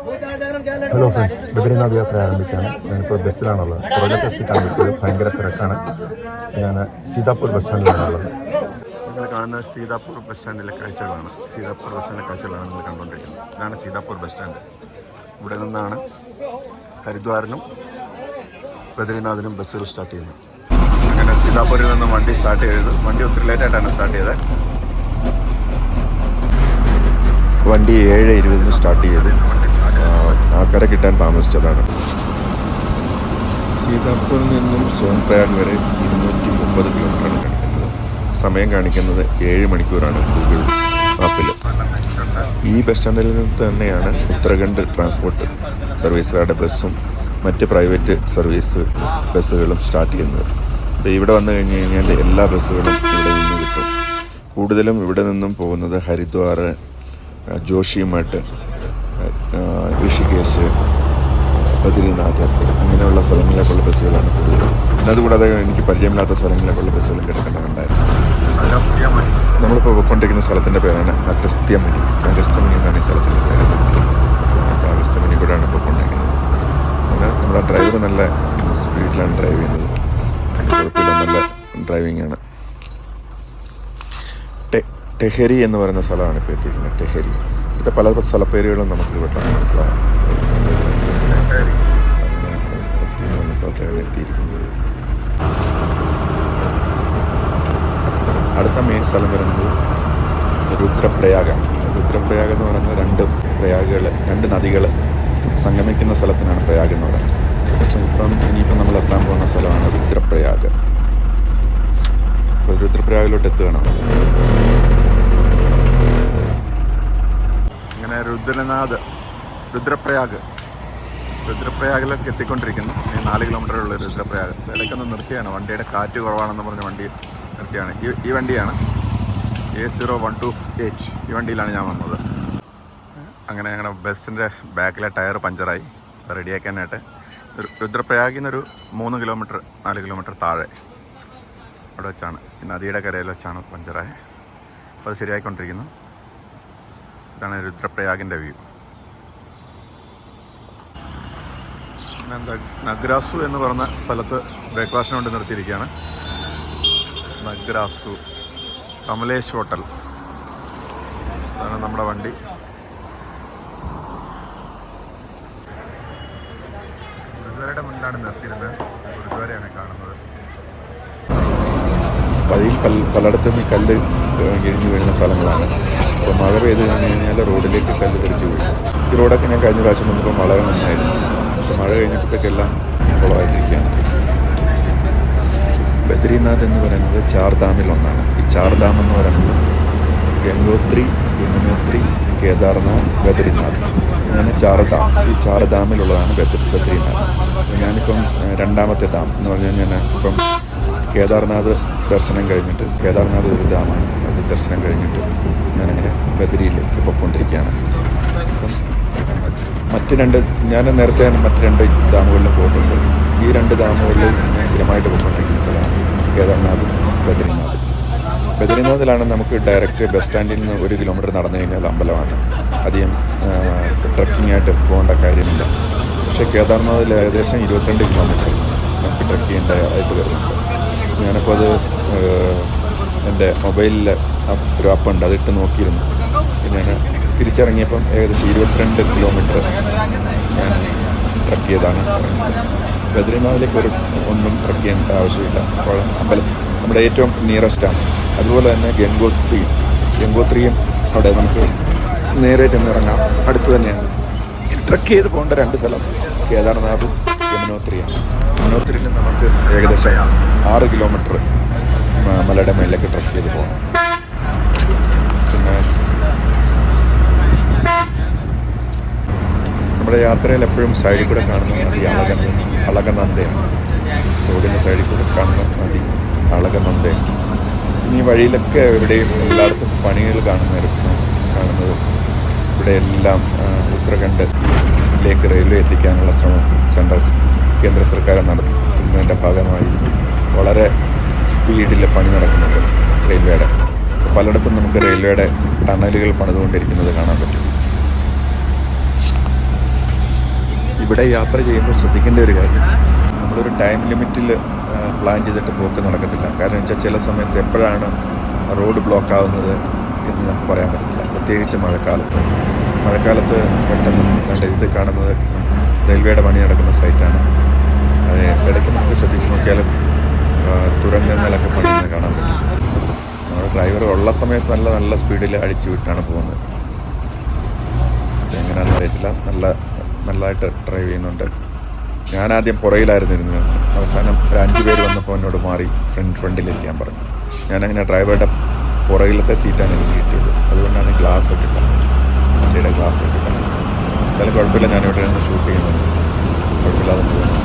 Hello friends, Badrinath യാത്ര ആരംഭിക്കുകയാണ്. ഞാനിപ്പോൾ ബസ്സിലാണുള്ളത്. പുറകത്തെ സീറ്റാണ് കിട്ടിയത്. ഭയങ്കര തിരക്കാണ്. ഞാൻ സീതാപൂർ ബസ് സ്റ്റാൻഡിലാണുള്ളത്. നിങ്ങൾ കാണുന്നത് സീതാപൂർ ബസ് സ്റ്റാൻഡിലെ കാഴ്ചകളാണ്. സീതാപൂർ ബസ് സ്റ്റാൻഡിലെ കാഴ്ചകളാണ് നിങ്ങൾ കണ്ടുകൊണ്ടിരിക്കുന്നത്. ഇതാണ് സീതാപൂർ ബസ് സ്റ്റാൻഡ്. ഇവിടെ നിന്നാണ് ഹരിദ്വാറിനും ബദ്രീനാഥിനും ബസ്സുകൾ സ്റ്റാർട്ട് ചെയ്യുന്നത്. അങ്ങനെ സീതാപൂരിൽ നിന്നും വണ്ടി സ്റ്റാർട്ട് ചെയ്തത്. വണ്ടി ഒത്തിരി ലേറ്റായിട്ടാണ് സ്റ്റാർട്ട് ചെയ്തത്. വണ്ടി 7:20 സ്റ്റാർട്ട് ചെയ്ത് ആൾക്കാരെ കിട്ടാൻ താമസിച്ചതാണ്. സീതാപൂരിൽ നിന്നും സോൻപ്രയാഗ് വരെ 230 കിലോമീറ്ററാണ് കാണിക്കുന്നത്. സമയം കാണിക്കുന്നത് 7 മണിക്കൂറാണ് ഗൂഗിൾ മാപ്പിൽ. ഈ ബസ് സ്റ്റാൻഡിൽ നിന്ന് തന്നെയാണ് ഉത്തരാഖണ്ഡ് ട്രാൻസ്പോർട്ട് സർവീസുകാരുടെ ബസ്സും മറ്റ് പ്രൈവറ്റ് സർവീസ് ബസ്സുകളും സ്റ്റാർട്ട് ചെയ്യുന്നത്. ഇവിടെ വന്നു കഴിഞ്ഞ് കഴിഞ്ഞാൽ എല്ലാ ബസ്സുകളും ഇവിടെ നിന്ന് കിട്ടും. കൂടുതലും ഇവിടെ നിന്നും പോകുന്നത് ഹരിദ്വാർ, ജോഷിമഠ്, ഋഷികേശ്, ബദ്രീനാഥ് അങ്ങനെയുള്ള സ്ഥലങ്ങളിലേക്കുള്ള ബസ്സുകളാണ് കൂടുതലും. അതുകൂടാതെ എനിക്ക് പരിചയമില്ലാത്ത സ്ഥലങ്ങളിലേക്കുള്ള ബസ്സുകളും കിടക്കുന്നുണ്ടായിരുന്നു. നമ്മളിപ്പോൾ പോയിക്കൊണ്ടിരിക്കുന്ന സ്ഥലത്തിൻ്റെ പേരാണ് അഗസ്ത്യമുനി. അഗസ്ത്യമുനി എന്നാണ് ഈ സ്ഥലത്തിൻ്റെ പേര്. അഗസ്ത്യമുനി കൂടെയാണ് പോയിക്കൊണ്ടിരിക്കുന്നത്. പിന്നെ നമ്മുടെ ഡ്രൈവർ നല്ല സ്പീഡിലാണ് ഡ്രൈവ് ചെയ്യുന്നത്. കുഴപ്പമില്ല, നല്ല ഡ്രൈവിംഗ് ആണ്. ടെഹരി എന്ന് പറയുന്ന സ്ഥലമാണ് ഇപ്പോൾ എത്തിയിരിക്കുന്നത്. ടെഹരി. ഇത് പല സ്ഥലപ്പേരുകളും നമുക്ക് ഇവിടെ മനസ്സിലാവും. സ്ഥലത്താണ് എത്തിയിരിക്കുന്നത്. അടുത്ത മെയിൻ സ്ഥലം വരുന്നത് രുദ്രപ്രയാഗാണ്. രുദ്രപ്രയാഗ് എന്ന് പറയുന്നത് രണ്ട് നദികൾ സംഗമിക്കുന്ന സ്ഥലത്തിനാണ് പ്രയാഗ് എന്ന് പറയുന്നത്. ഇനിയിപ്പം നമ്മൾ എത്താൻ പോകുന്ന സ്ഥലമാണ് രുദ്രപ്രയാഗ്. അപ്പോൾ രുദ്രപ്രയാഗിലോട്ട് എത്തുകയാണ്. അങ്ങനെ രുദ്രപ്രയാഗിലേക്ക് എത്തിക്കൊണ്ടിരിക്കുന്നു. ഈ 4 കിലോമീറ്ററുള്ള രുദ്രപ്രയാഗ്. ഇടയ്ക്കൊന്ന് നിർത്തിയാണ്. വണ്ടിയുടെ കാറ്റ് കുറവാണെന്ന് പറഞ്ഞ് വണ്ടി നിർത്തിയാണ്. ഈ വണ്ടിയാണ് A0128. ഈ വണ്ടിയിലാണ് ഞാൻ വന്നത്. അങ്ങനെ ഞങ്ങളുടെ ബസ്സിൻ്റെ ബാക്കിലെ ടയർ പഞ്ചറായി. റെഡിയാക്കാനായിട്ട് രുദ്രപ്രയാഗിൽ നിന്നൊരു 3 കിലോമീറ്റർ 4 കിലോമീറ്റർ താഴെ അവിടെ വെച്ചാണ്, ഈ നദിയുടെ കരയിൽ വെച്ചാണ് പഞ്ചറായത്. അപ്പോൾ അത് ശരിയായിക്കൊണ്ടിരിക്കുന്നു. ഇതാണ് രുദ്രപ്രയാഗിൻ്റെ വ്യൂ. പിന്നെ നഗ്രാസു എന്ന് പറഞ്ഞ സ്ഥലത്ത് ബ്രേക്ക്ഫാസ്റ്റിന് വേണ്ടി നിർത്തിയിരിക്കുകയാണ്. നഗ്രാസു കമലേഷ് ഹോട്ടൽ. അതാണ് നമ്മുടെ വണ്ടി. ഗുരുദ്വാരയുടെ മുന്നിലാണ് നിർത്തിയിരുന്നത്. ഗുരുദ്വാരയാണ് കാണുന്നത്. വഴിയിൽ പലയിടത്തും ഈ കല്ല് ഇടിഞ്ഞു വീഴുന്ന സ്ഥലങ്ങളാണ്. അപ്പോൾ മഴ പെയ്ത് കഴിഞ്ഞ് കഴിഞ്ഞാൽ റോഡിലേക്ക് കല്ല് തെറിച്ച് വീഴും. ഈ റോഡൊക്കെ ഞാൻ കഴിഞ്ഞ പ്രാവശ്യം വന്നപ്പോൾ വളരെ നന്നായിരുന്നു. പക്ഷെ മഴ കഴിഞ്ഞപ്പോഴത്തേക്കെല്ലാം കുളമായിട്ടിരിക്കുകയാണ്. ബദ്രീനാഥ് എന്ന് പറയുന്നത് 4 ഡാമിൽ ഒന്നാണ്. ഈ 4 ഡാം എന്ന് പറയുന്നത് ഗംഗോത്രി, യമുനോത്രി, കേദാർനാഥ്, ബദ്രീനാഥ് അങ്ങനെ 4 ഡാം. ഈ 4 ഡാമിലുള്ളതാണ് ബദ്രീനാഥ്. ഞാനിപ്പം 2ാമത്തെ ഡാം എന്ന് പറഞ്ഞാൽ ഇപ്പം കേദാർനാഥ് ദർശനം കഴിഞ്ഞിട്ട്, കേദാർനാഥ് ഒരു ഡാമാണ്, അത് ദർശനം കഴിഞ്ഞിട്ട് ഞാനങ്ങനെ ബദ്രിയിലേക്ക് പോയിക്കൊണ്ടിരിക്കുകയാണ്. അപ്പം ഞാൻ നേരത്തെ മറ്റ് 2 ഡാമുകളിലും പോയിട്ടുണ്ട്. ഈ 2 ഡാമുകളിൽ ഞാൻ സ്ഥിരമായിട്ട് പോയിക്കൊണ്ടിരിക്കുന്ന സ്ഥലമാണ് കേദാർനാഥും ബദ്രീനാഥും. ബദ്രീനാഥിലാണ് നമുക്ക് ഡയറക്റ്റ് ബസ് സ്റ്റാൻഡിൽ നിന്ന് 1 കിലോമീറ്റർ നടന്നു കഴിഞ്ഞാൽ അമ്പലമാണ്. അധികം ട്രക്കിംഗ് ആയിട്ട് പോകേണ്ട കാര്യമില്ല. പക്ഷേ കേദാർനാഥിൽ ഏകദേശം 22 കിലോമീറ്റർ നമുക്ക് ട്രക്ക് ചെയ്യേണ്ടതായിട്ട് വരുന്നുണ്ട്. ഞാനിപ്പോൾ അത് എൻ്റെ മൊബൈലിൽ ഒരു ആപ്പുണ്ട്, അതിട്ട് നോക്കിയിരുന്നു. ഞാൻ തിരിച്ചിറങ്ങിയപ്പം ഏകദേശം 22 കിലോമീറ്റർ ഞാൻ ട്രക്ക് ചെയ്താണ്. ബദ്രീനാഥിലേക്ക് ഒന്നും ട്രക്ക് ചെയ്യേണ്ട ആവശ്യമില്ല. അപ്പോൾ അമ്പലം നമ്മുടെ ഏറ്റവും നിയറസ്റ്റാണ്. അതുപോലെ തന്നെ ഗംഗോത്രിയും അവിടെ നമുക്ക് നേരെ ചെന്നിറങ്ങാം. അടുത്ത് തന്നെയാണ്. ട്രക്ക് ചെയ്ത് പോകേണ്ട 2 സ്ഥലം കേദാർനാഥും യമുനോത്രിയാണ്. യമുനോത്രിയിൽ നമുക്ക് ഏകദേശം 6 കിലോമീറ്റർ മലയുടെ മേലിലേക്ക് ട്രക്ക് ചെയ്ത് പോകണം. പിന്നെ നമ്മുടെ യാത്രയിൽ എപ്പോഴും സൈഡിൽ കൂടെ കാണുന്ന നദി അളകനന്ദയാണ്. റോഡിൻ്റെ സൈഡിൽ കൂടെ കാണുന്ന നദി അളകനന്ദയാണ്. ഇനി വഴിയിലൊക്കെ എവിടെയും എല്ലായിടത്തും പണികൾ കാണുന്നത് ഇവിടെ എല്ലാം ഉത്തരാഖണ്ഡിലേക്ക് റെയിൽവേ എത്തിക്കാനുള്ള ശ്രമം കേന്ദ്ര സർക്കാർ നടത്തുന്നതിൻ്റെ ഭാഗമായി വളരെ സ്പീഡിൽ പണി നടക്കുന്നുണ്ട് റെയിൽവേയുടെ. പലയിടത്തും നമുക്ക് റെയിൽവേയുടെ ടണലുകൾ പണിതുകൊണ്ടിരിക്കുന്നത് കാണാൻ പറ്റും. ഇവിടെ യാത്ര ചെയ്യുമ്പോൾ ശ്രദ്ധിക്കേണ്ട ഒരു കാര്യം, നമ്മളൊരു ടൈം ലിമിറ്റിൽ പ്ലാൻ ചെയ്തിട്ട് പോക്ക് നടക്കത്തില്ല. കാരണം വെച്ചാൽ ചില സമയത്ത് എപ്പോഴാണ് റോഡ് ബ്ലോക്ക് ആവുന്നത് എന്ന് നമുക്ക് പറയാൻ പറ്റില്ല. പ്രത്യേകിച്ച് മഴക്കാലത്ത് പെട്ടെന്ന് ഇത് കാണുന്നത് റെയിൽവേയുടെ പണി നടക്കുന്ന സൈറ്റാണ്. അത് ഇടയ്ക്ക് നമുക്ക് ശ്രദ്ധിച്ച് നോക്കിയാലും തുരങ്കങ്ങളൊക്കെ പണിയുന്നത് കാണാൻ പറ്റും. നമ്മുടെ ഡ്രൈവർ ഉള്ള സമയത്ത് നല്ല സ്പീഡിൽ അടിച്ചു വിട്ടാണ് പോകുന്നത്. എങ്ങനെയാണെന്ന് അറിയത്തില്ല. നല്ലതായിട്ട് ഡ്രൈവ് ചെയ്യുന്നുണ്ട്. ഞാനാദ്യം പുറയിലായിരുന്നു ഇരുന്നത്. അവസാനം ഒരു 5 പേര് വന്നപ്പോൾ എന്നോട് മാറി ഫ്രണ്ടിലിരിക്കാൻ പറഞ്ഞു. ഞാനങ്ങനെ ഡ്രൈവറുടെ പുറകിലത്തെ സീറ്റാണ് എനിക്ക് കിട്ടിയത്. അതുകൊണ്ടാണ് ഗ്ലാസ് ഒക്കെ ഇട്ടത്, വണ്ടിയുടെ ഗ്ലാസ് ഒക്കെ ഇട്ടത്. എന്തായാലും കുഴപ്പമില്ല, ഞാനിവിടെ നിന്ന് ഷൂട്ട് ചെയ്യുന്നുണ്ട്, കുഴപ്പമില്ലാതെ പോകുന്നുണ്ട്.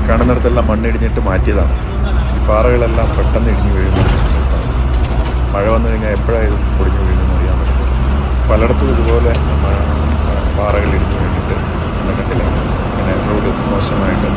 കാണുന്നിടത്തെല്ലാം മണ്ണിടിഞ്ഞിട്ട് മാറ്റിയതാണ്. ഈ പാറകളെല്ലാം പെട്ടെന്ന് ഇടിഞ്ഞു വീഴുന്നു. മഴ വന്നു കഴിഞ്ഞാൽ എപ്പോഴാണ് ഇത് പൊടിഞ്ഞു വീഴുന്നതെന്ന് അറിയാൻ പറ്റും. പലയിടത്തും ഇതുപോലെ പാറകൾ ഇടിഞ്ഞു വീണിട്ട് കണ്ടില്ല. അങ്ങനെ റോഡ് മോശമായിട്ട്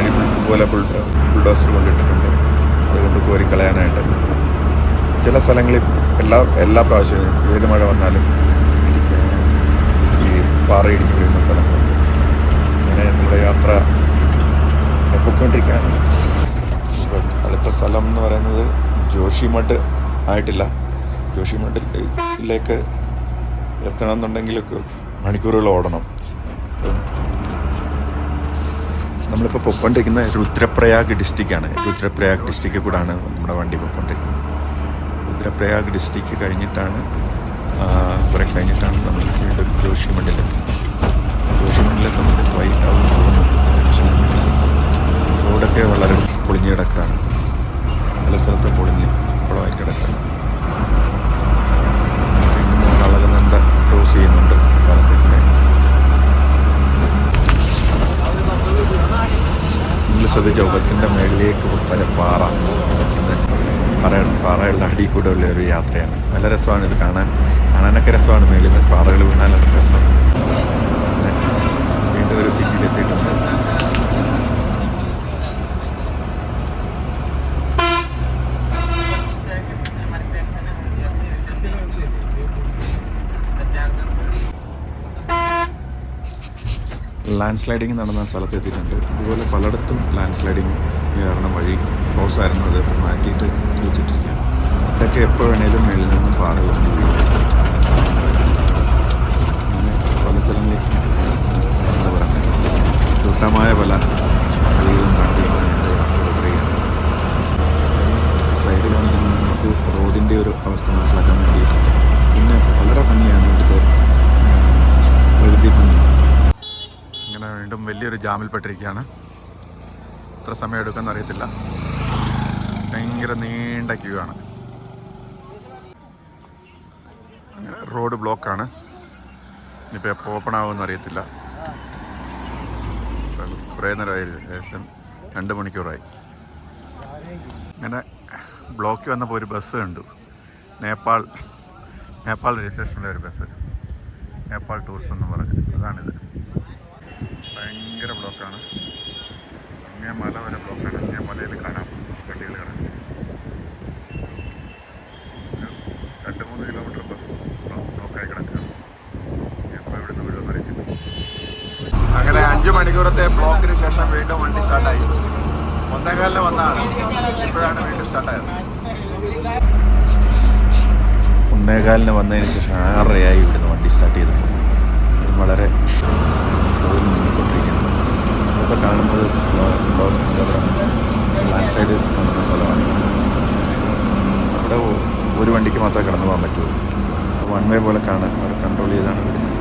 ഇതുപോലെ ബുൾഡോസർ കൊണ്ടിട്ടിട്ടുണ്ട്. അതുകൊണ്ട് കോരിക്കളയാനായിട്ട് ചില സ്ഥലങ്ങളിൽ എല്ലാ പ്രാവശ്യവും ഏത് മഴ വന്നാലും ഈ പാറ ഇടിഞ്ഞു വീഴുന്ന സ്ഥലങ്ങളുണ്ട്. അങ്ങനെ നമ്മുടെ യാത്ര പൊയ്ക്കൊണ്ടിരിക്കുകയാണ്. അടുത്ത സ്ഥലം എന്ന് പറയുന്നത് ജോഷിമഠ് ആയിട്ടില്ല. ജോഷിമഠിലേക്ക് എത്തണമെന്നുണ്ടെങ്കിലൊക്കെ മണിക്കൂറുകൾ ഓടണം. നമ്മളിപ്പോൾ പൊയ്ക്കൊണ്ടിരിക്കുന്ന രുദ്രപ്രയാഗ് ഡിസ്ട്രിക്റ്റാണ്. രുദ്രപ്രയാഗ് ഡിസ്ട്രിക്റ്റിൽ കൂടാണ് നമ്മുടെ വണ്ടി പൊയ്ക്കൊണ്ടിരിക്കുന്നത്. രുദ്രപ്രയാഗ് ഡിസ്ട്രിക്റ്റ് കഴിഞ്ഞിട്ടാണ് നമ്മൾ വീണ്ടും ജോഷിമഠിലെത്തുന്നത് വൈകിട്ടാവും തോന്നുന്നു. റോഡൊക്കെ വളരെ പൊളിഞ്ഞ് കിടക്കുകയാണ്. പല സ്ഥലത്തും പൊളിഞ്ഞ് കുളമായി കിടക്കുകയാണ്. അളകുന്നണ്ട ക്രോസ് ചെയ്യുന്നുണ്ട് കാലത്തേക്ക്. നിങ്ങൾ ശ്രദ്ധിച്ചോ, ബസ്സിൻ്റെ മേളിലേക്ക് വരെ പാറകളുടെ അടിയിൽ കൂടെ ഉള്ള ഒരു യാത്രയാണ്. നല്ല രസമാണ് ഇത് കാണാനൊക്കെ രസമാണ്. മേളിൽ നിന്ന് പാറകൾ വീണാലൊക്കെ രസമാണ്. വീണ്ടും ഒരു സിറ്റിയിലെത്തിയിട്ടുണ്ട്. ലാൻഡ് സ്ലൈഡിങ് നടന്ന സ്ഥലത്ത് എത്തിയിട്ടുണ്ട്. ഇതുപോലെ പലയിടത്തും ലാൻഡ് സ്ലൈഡിങ് കാരണം വഴി ക്ലോസ് ആയിരുന്നു. അത് മാറ്റിയിട്ട് തിരിച്ചിട്ടിരിക്കുകയാണ്. ഇതൊക്കെ എപ്പോൾ വേണേലും മേളിൽ നിന്നും പാറ വന്നു വീഴും. അങ്ങനെ പല സ്ഥലങ്ങളിൽ എന്താ പറയുക, ദുഃഖമായ പല വഴികളും താണ്ടി യാത്ര തുടരുകയാണ്. സൈഡിൽ കാണിക്കുന്ന നമുക്ക് റോഡിൻ്റെ ഒരു അവസ്ഥ മനസ്സിലാക്കാൻ വേണ്ടി പിന്നെ വളരെ ഭംഗിയാണ് ഇവിടുത്തെ പ്രകൃതി ഭംഗി. ഇങ്ങനെ വീണ്ടും വലിയൊരു ജാമിൽപ്പെട്ടിരിക്കുകയാണ്. എത്ര സമയം എടുക്കുമെന്ന് അറിയത്തില്ല. ഭയങ്കര നീണ്ട ക്യൂ ആണ്. അങ്ങനെ റോഡ് ബ്ലോക്കാണ്. ഇനിയിപ്പോൾ എപ്പോൾ ഓപ്പൺ ആകുമെന്ന് അറിയത്തില്ല. കുറേ നേരമായി, ഏകദേശം 2 മണിക്കൂറായി. അങ്ങനെ ബ്ലോക്കിൽ വന്നപ്പോൾ ഒരു ബസ് കണ്ടു. നേപ്പാൾ രജിസ്ട്രേഷനുള്ള ഒരു ബസ്, നേപ്പാൾ ടൂറിസം എന്ന് പറഞ്ഞ്. അതാണിത്. ഭയങ്കര ബ്ലോക്കാണ്. അങ്ങേ മല വരെ ബ്ലോക്കാണ്. അങ്ങേ മലയിൽ കാണാം വണ്ടികൾ കിടക്കും. 2-3 കിലോമീറ്റർ ബസ് ബ്ലോക്കായി കിടക്കുകയാണ്. എപ്പോൾ ഇവിടുന്ന് വീഴുമെന്ന് അറിയത്തില്ല. അങ്ങനെ 5 മണിക്കൂറത്തെ ബ്ലോക്കിന് ശേഷം വീണ്ടും വണ്ടി സ്റ്റാർട്ടായി. 1:15 വന്നാണ്, ഇപ്പോഴാണ് വീണ്ടും സ്റ്റാർട്ടായത്. 1:15 വന്നതിന് ശേഷം 6:30 ഇവിടുന്ന് വണ്ടി സ്റ്റാർട്ട് ചെയ്തത്. വളരെ നീങ്ങിക്കൊണ്ടിരിക്കുകയാണ്. ഇതൊക്കെ കാണുന്നത് ലാൻഡ് സൈഡ് നടന്ന സ്ഥലമാണ്. അവിടെ ഒരു വണ്ടിക്ക് മാത്രമേ കടന്നു പോകാൻ പറ്റുള്ളൂ. 1 വേ പോലെ കാണാൻ അവർ കൺട്രോൾ ചെയ്താണ് വരുന്നത്.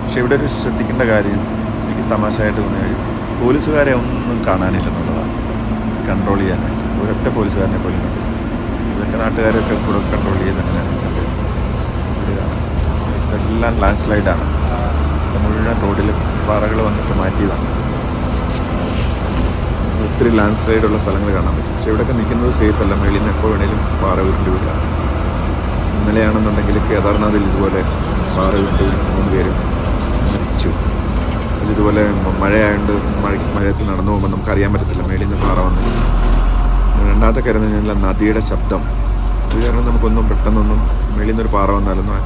പക്ഷേ ഇവിടെ ഒരു ശ്രദ്ധിക്കേണ്ട കാര്യം, എനിക്ക് തമാശയായിട്ട് തോന്നിയ കാര്യം, പോലീസുകാരെ ഒന്നും കാണാനില്ലെന്നുള്ളതാണ്. കൺട്രോൾ ചെയ്യാനായി ഒരൊറ്റ പോലീസുകാരനെ പോലും കണ്ടു. ഇതൊക്കെ നാട്ടുകാരൊക്കെ കൂടെ കൺട്രോൾ ചെയ്യുന്നതിനാണ് ഇതെല്ലാം ലാൻഡ് സ്ലൈഡാണ്. മുഴുവൻ റോഡിൽ പാറകൾ വന്നിട്ട് മാറ്റിയതാണ്. ഒത്തിരി ലാൻഡ് സ്ലൈഡുള്ള സ്ഥലങ്ങൾ കാണാൻ പറ്റും. പക്ഷേ ഇവിടെയൊക്കെ നിൽക്കുന്നത് സേഫ് അല്ല. മേളിൽ നിന്ന് എപ്പോൾ വേണേലും പാറ ഉരുണ്ട് വീഴാം. ഇന്നലെയാണെന്നുണ്ടെങ്കിൽ കേദാർനാഥിൽ ഇതുപോലെ പാറ ഉരുണ്ട് 3 പേരും മരിച്ചു. ഇതുപോലെ മഴയായതുകൊണ്ട് മഴയത്ത് നടന്നു പോകുമ്പോൾ നമുക്കറിയാൻ പറ്റത്തില്ല മേളിൽ നിന്ന് പാറ വന്നു. രണ്ടാമത്തെ കാര്യം എന്ന് പറഞ്ഞാൽ നദിയുടെ ശബ്ദം. ഇത് കാരണം നമുക്കൊന്നും പെട്ടെന്നൊന്നും മേളിൽ നിന്നൊരു പാറ വന്നാലൊന്നും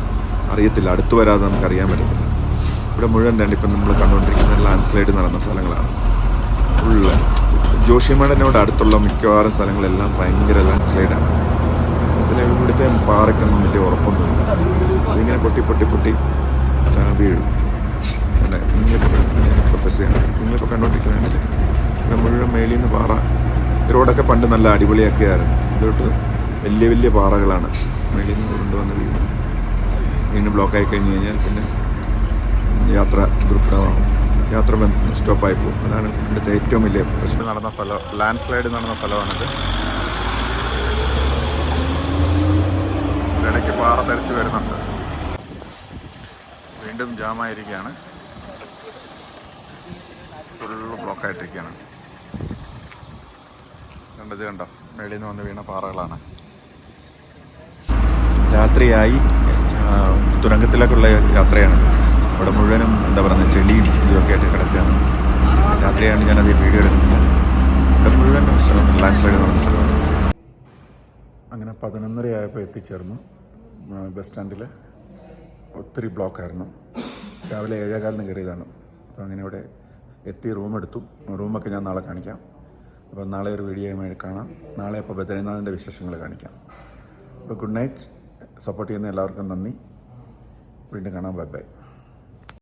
അറിയത്തില്ല, അടുത്ത് വരാതെ നമുക്ക് അറിയാൻ പറ്റത്തില്ല. ഇവിടെ മുഴുവൻ തന്നെ ഇപ്പം നമ്മൾ കണ്ടുകൊണ്ടിരിക്കുന്ന ലാൻഡ് സ്ലൈഡ് നടന്ന സ്ഥലങ്ങളാണ്. ഫുള്ള് ജോഷിമഠനോട് അടുത്തുള്ള മിക്കവാറും സ്ഥലങ്ങളെല്ലാം ഭയങ്കര ലാൻഡ് സ്ലൈഡാണ്. ചില ഇവിടുത്തെ പാറയ്ക്കൊന്നും വലിയ ഉറപ്പൊന്നുമില്ല. അതിങ്ങനെ പൊട്ടി പൊട്ടി പൊട്ടി വീഴും. അല്ലേ, നിങ്ങളിപ്പോൾ കണ്ടുകൊണ്ടിരിക്കുന്നുണ്ടല്ലേ, ഇവിടെ മുഴുവൻ മേലിൽ നിന്ന് പാറ. റോഡൊക്കെ പണ്ട് നല്ല അടിപൊളിയൊക്കെയായിരുന്നു. ഇതോട്ട് വലിയ വലിയ പാറകളാണ് മേലിൽ നിന്ന് കൊണ്ടുവന്ന് വീഴുന്നത്. വീണ്ടും ബ്ലോക്കായി കഴിഞ്ഞ് കഴിഞ്ഞാൽ പിന്നെ യാത്ര ദുർഘടമാകും, യാത്ര സ്റ്റോപ്പായി പോകും. അതാണ് ഇവിടുത്തെ ഏറ്റവും വലിയ പ്രശ്നം. നടന്ന സ്ഥലം, ലാൻഡ് സ്ലൈഡ് നടന്ന സ്ഥലമാണിത്. ഇടയ്ക്ക് പാറ തെറിച്ച് വരുന്നുണ്ട്. വീണ്ടും ജാമായിരിക്കുകയാണ്, ഫുള്ള് ബ്ലോക്കായിട്ടിരിക്കുകയാണ്. കണ്ടത് കണ്ടോ, മേളിൽ നിന്ന് വന്ന് വീണ പാറകളാണ്. രാത്രിയായി തുരങ്കത്തിലേക്കുള്ള യാത്രയാണ്. അവിടെ മുഴുവനും എന്താ പറയുന്നത്, ചെളിയും ഇതൊക്കെ ആയിട്ട് കിടക്കുകയാണ്. രാത്രിയാണ് ഞാനത് വീഡിയോ എടുക്കുന്നത്. ഇവിടെ മുഴുവൻ ലാൻഡ് സ്ലൈഡ് നടന്ന സ്ഥലമാണ്. അങ്ങനെ 11:30 ആയപ്പോൾ എത്തിച്ചേർന്നു ബസ് സ്റ്റാൻഡിൽ. ഒത്തിരി ബ്ലോക്കായിരുന്നു. രാവിലെ 7:15 കയറിയതാണ്. അപ്പോൾ അങ്ങനെ ഇവിടെ എത്തി റൂമെടുത്തു. റൂമൊക്കെ ഞാൻ നാളെ കാണിക്കാം. അപ്പോൾ നാളെ ഒരു വീഡിയോയുമായി കാണാം. നാളെ അപ്പോൾ ബദ്രീനാഥിൻ്റെ വിശേഷങ്ങൾ കാണിക്കാം. അപ്പോൾ ഗുഡ് നൈറ്റ്. സപ്പോർട്ട് ചെയ്യുന്ന എല്ലാവർക്കും നന്ദി. വീണ്ടും കാണാം. Bye bye.